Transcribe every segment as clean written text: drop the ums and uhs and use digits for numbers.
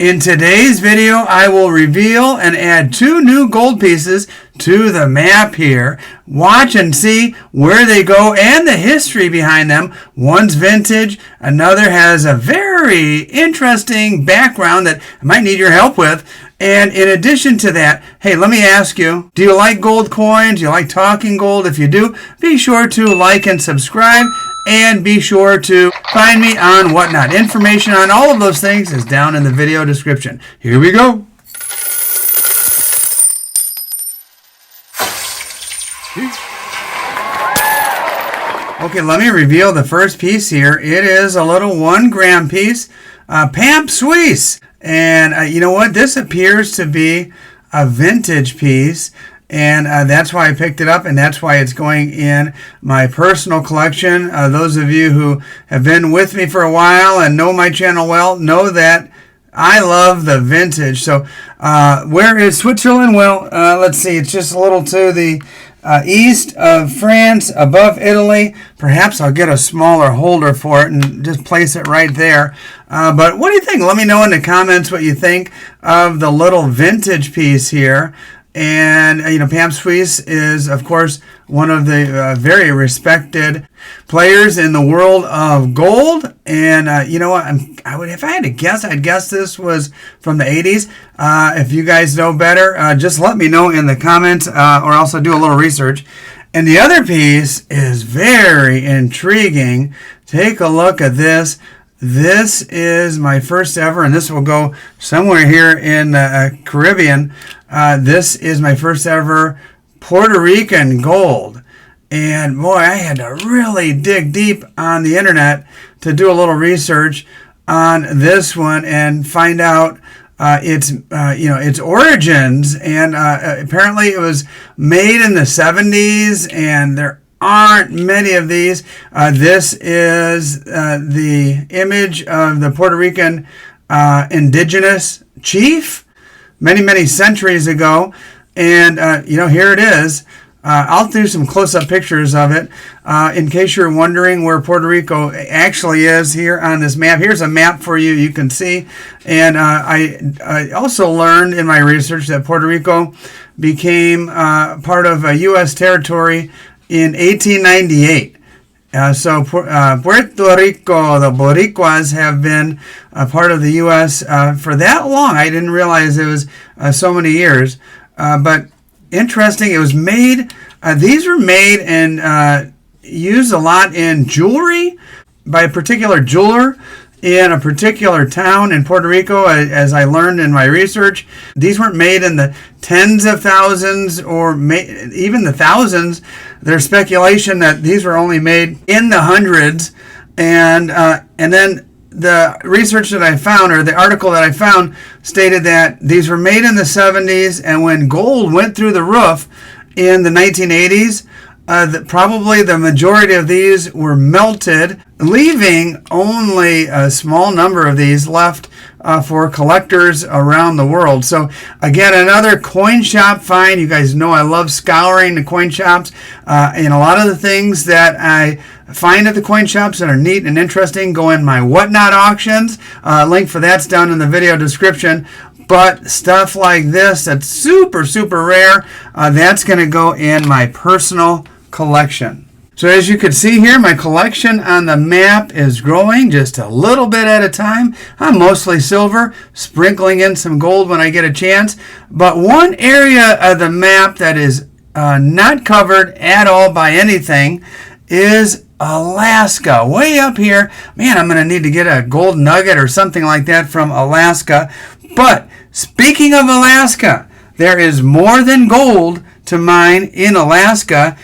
In today's video, I will reveal and add 2 new gold pieces to the map here. Watch and see where they go and the history behind them. One's vintage, another has a very interesting background that I might need your help with. And in addition to that, hey, let me ask you, do you like gold coins? Do you like talking gold? If you do, be sure to like and subscribe. And be sure to find me on Whatnot. Information on all of those things is down in the video description. Here we go. Okay, let me reveal the first piece here. It is a little 1 gram piece, Pamp Suisse. And you know what? This appears to be a vintage piece. And that's why I picked it up, and that's why it's going in my personal collection. Those of you who have been with me for a while and know my channel well know that I love the vintage. So where is Switzerland? Well, let's see. It's just a little to the east of France, above Italy. Perhaps I'll get a smaller holder for it and just place it right there. But what do you think? Let me know in the comments what you think of the little vintage piece here. And, you know, Pamp Suisse is, of course, one of the very respected players in the world of gold. And, you know what, if I had to guess, I'd guess this was from the 80s. If you guys know better, just let me know in the comments or also do a little research. And the other piece is very intriguing. Take a look at this. This is my first ever, and this will go somewhere here in the Caribbean. This is my first ever Puerto Rican gold. And boy, I had to really dig deep on the internet to do a little research on this one and find out its origins. And apparently it was made in the 70s, and there aren't many of these. This is the image of the Puerto Rican indigenous chief many centuries ago. And, here it is. I'll do some close-up pictures of it in case you're wondering where Puerto Rico actually is here on this map. Here's a map for you. You can see. And I also learned in my research that Puerto Rico became part of a U.S. territory in 1898. So Puerto Rico, the Boricuas, have been a part of the U.S. For that long. I didn't realize it was so many years. But interesting, it was made, these were made and used a lot in jewelry by a particular jeweler in a particular town in Puerto Rico, as I learned in my research. These weren't made in the tens of thousands or even the thousands. There's speculation that these were only made in the hundreds. And then the research that I found, or the article that I found, stated that these were made in the 70s, and when gold went through the roof in the 1980s, probably the majority of these were melted, leaving only a small number of these left for collectors around the world. So again, another coin shop find. You guys know I love scouring the coin shops, and a lot of the things that I find at the coin shops that are neat and interesting go in my Whatnot auctions. Link for that's down in the video description. But stuff like this that's super rare, that's going to go in my personal collection. So as you can see here, my collection on the map is growing just a little bit at a time. I'm mostly silver, sprinkling in some gold when I get a chance. But one area of the map that is not covered at all by anything is Alaska, way up here. Man, I'm going to need to get a gold nugget or something like that from Alaska. But speaking of Alaska, there is more than gold to mine in Alaska.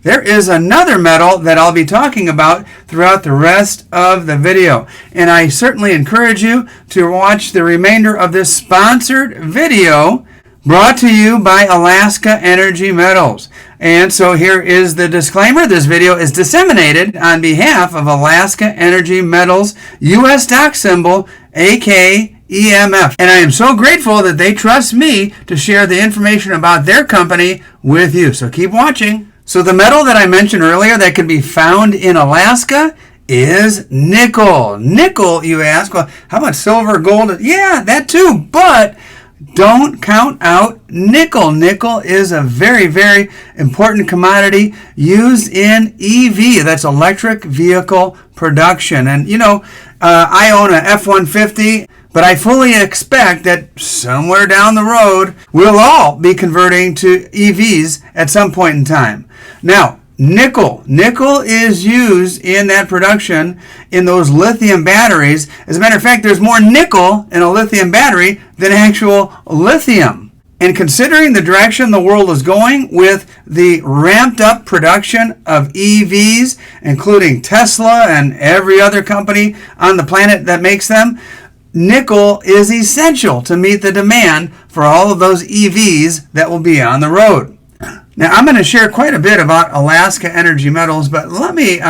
There is another metal that I'll be talking about throughout the rest of the video. And I certainly encourage you to watch the remainder of this sponsored video brought to you by Alaska Energy Metals. And so here is the disclaimer. This video is disseminated on behalf of Alaska Energy Metals, U.S. stock symbol AKEMF. And I am so grateful that they trust me to share the information about their company with you. So keep watching. So the metal that I mentioned earlier that can be found in Alaska is nickel. Nickel, you ask, well, how about silver, gold? Yeah, that too, but don't count out nickel. Nickel is a very, very important commodity used in EV, that's electric vehicle production. And, I own a F-150, but I fully expect that somewhere down the road, we'll all be converting to EVs at some point in time. Now, nickel is used in that production in those lithium batteries. As a matter of fact, there's more nickel in a lithium battery than actual lithium. And considering the direction the world is going with the ramped up production of EVs, including Tesla and every other company on the planet that makes them, nickel is essential to meet the demand for all of those EVs that will be on the road. Now, I'm going to share quite a bit about Alaska Energy Metals, but let me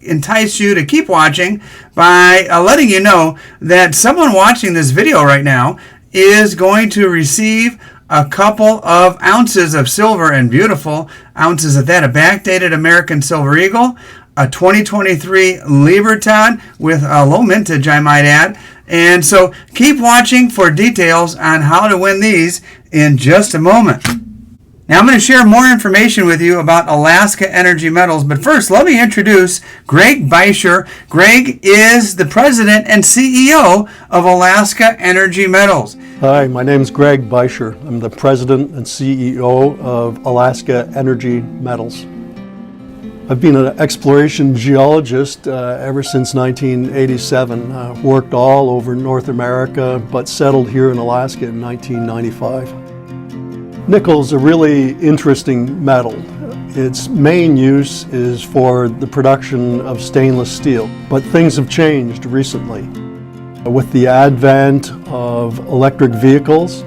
entice you to keep watching by letting you know that someone watching this video right now is going to receive a couple of ounces of silver, and beautiful ounces at that, a backdated American Silver Eagle, a 2023 Libertad with a low mintage, I might add. And so keep watching for details on how to win these in just a moment. Now I'm going to share more information with you about Alaska Energy Metals, but first let me introduce Greg Beischer. Greg is the president and CEO of Alaska Energy Metals. Hi, my name is Greg Beischer. I'm the president and CEO of Alaska Energy Metals. I've been an exploration geologist ever since 1987. Worked all over North America, but settled here in Alaska in 1995. Nickel is a really interesting metal. Its main use is for the production of stainless steel, but things have changed recently. With the advent of electric vehicles,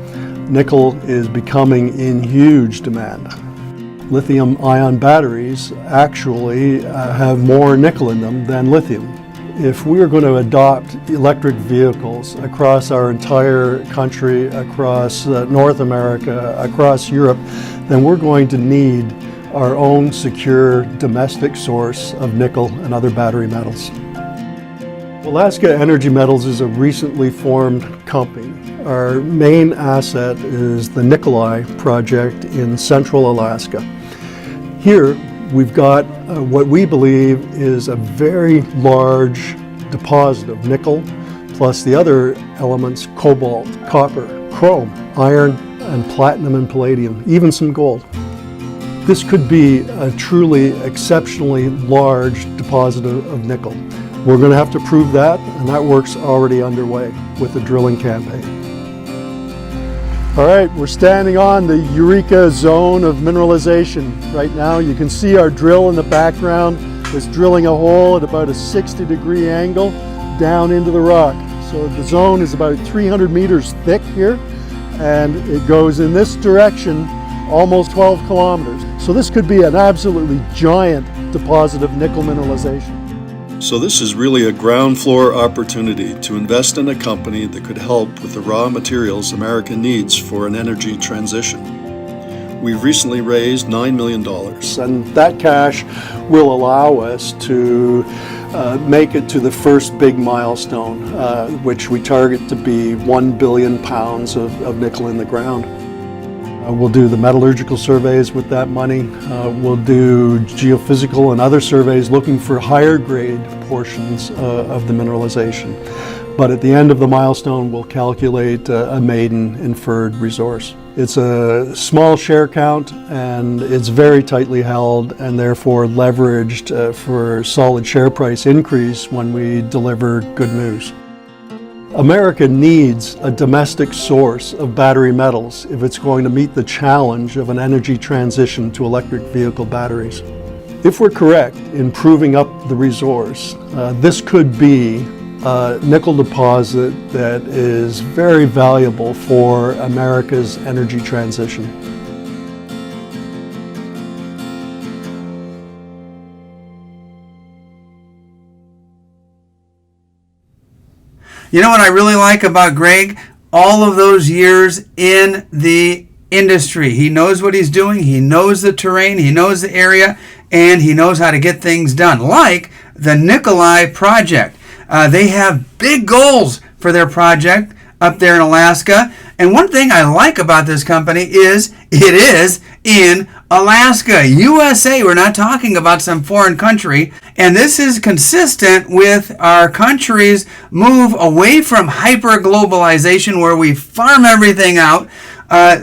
nickel is becoming in huge demand. Lithium-ion batteries actually have more nickel in them than lithium. If we are going to adopt electric vehicles across our entire country, across North America, across Europe, then we're going to need our own secure domestic source of nickel and other battery metals. Alaska Energy Metals is a recently formed company. Our main asset is the Nikolai project in central Alaska. Here, we've got what we believe is a very large deposit of nickel, plus the other elements, cobalt, copper, chrome, iron, and platinum and palladium, even some gold. This could be a truly exceptionally large deposit of nickel. We're going to have to prove that, and that work's already underway with the drilling campaign. All right, we're standing on the Eureka zone of mineralization. Right now you can see our drill in the background. It's drilling a hole at about a 60-degree angle down into the rock. So the zone is about 300 meters thick here, and it goes in this direction almost 12 kilometers. So this could be an absolutely giant deposit of nickel mineralization. So this is really a ground floor opportunity to invest in a company that could help with the raw materials America needs for an energy transition. We've recently raised $9 million. And that cash will allow us to make it to the first big milestone, which we target to be 1 billion pounds of nickel in the ground. We'll do the metallurgical surveys with that money. We'll do geophysical and other surveys looking for higher grade portions of the mineralization. But at the end of the milestone, we'll calculate a maiden inferred resource. It's a small share count, and it's very tightly held and therefore leveraged for solid share price increase when we deliver good news. America needs a domestic source of battery metals if it's going to meet the challenge of an energy transition to electric vehicle batteries. If we're correct in proving up the resource, this could be a nickel deposit that is very valuable for America's energy transition. You know what I really like about Greg? All of those years in the industry. He knows what he's doing. He knows the terrain. He knows the area. And he knows how to get things done. Like the Nikolai project. They have big goals for their project up there in Alaska. And one thing I like about this company is it is in Alaska, USA. We're not talking about some foreign country. And this is consistent with our country's move away from hyper-globalization, where we farm everything out,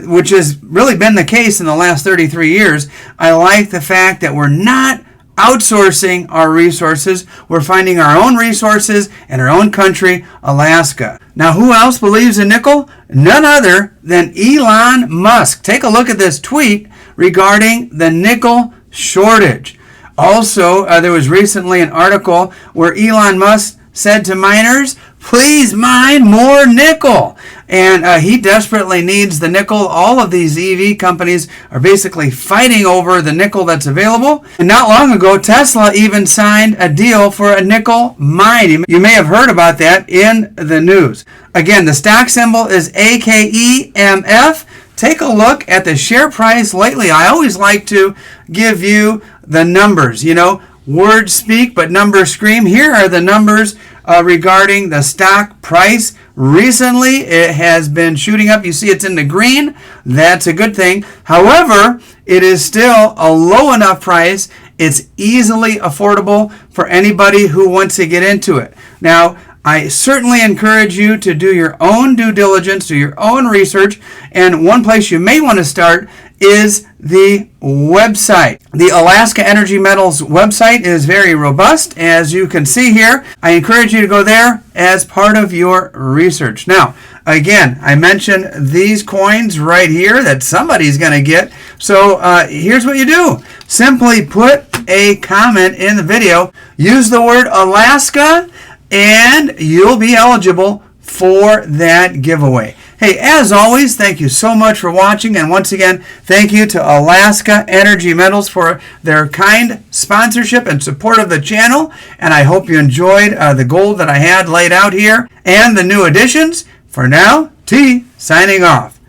which has really been the case in the last 33 years. I like the fact that we're not outsourcing our resources. We're finding our own resources in our own country, Alaska. Now, who else believes in nickel? None other than Elon Musk. Take a look at this tweet regarding the nickel shortage. Also, there was recently an article where Elon Musk said to miners, please mine more nickel. And he desperately needs the nickel. All of these EV companies are basically fighting over the nickel that's available. And not long ago, Tesla even signed a deal for a nickel mine. You may have heard about that in the news. Again, the stock symbol is AKEMF. Take a look at the share price lately. I always like to give you the numbers. You know, words speak, but numbers scream. Here are the numbers regarding the stock price. Recently, it has been shooting up. You see it's in the green. That's a good thing. However, it is still a low enough price. It's easily affordable for anybody who wants to get into it. Now, I certainly encourage you to do your own due diligence, do your own research, and one place you may want to start is the website. The Alaska Energy Metals website is very robust, as you can see here. I encourage you to go there as part of your research. Now, again, I mentioned these coins right here that somebody's going to get. So here's what you do. Simply put a comment in the video. Use the word Alaska, and you'll be eligible for that giveaway. Hey, as always, thank you so much for watching. And once again, thank you to Alaska Energy Metals for their kind sponsorship and support of the channel. And I hope you enjoyed the gold that I had laid out here and the new additions. For now, T signing off.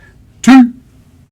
T.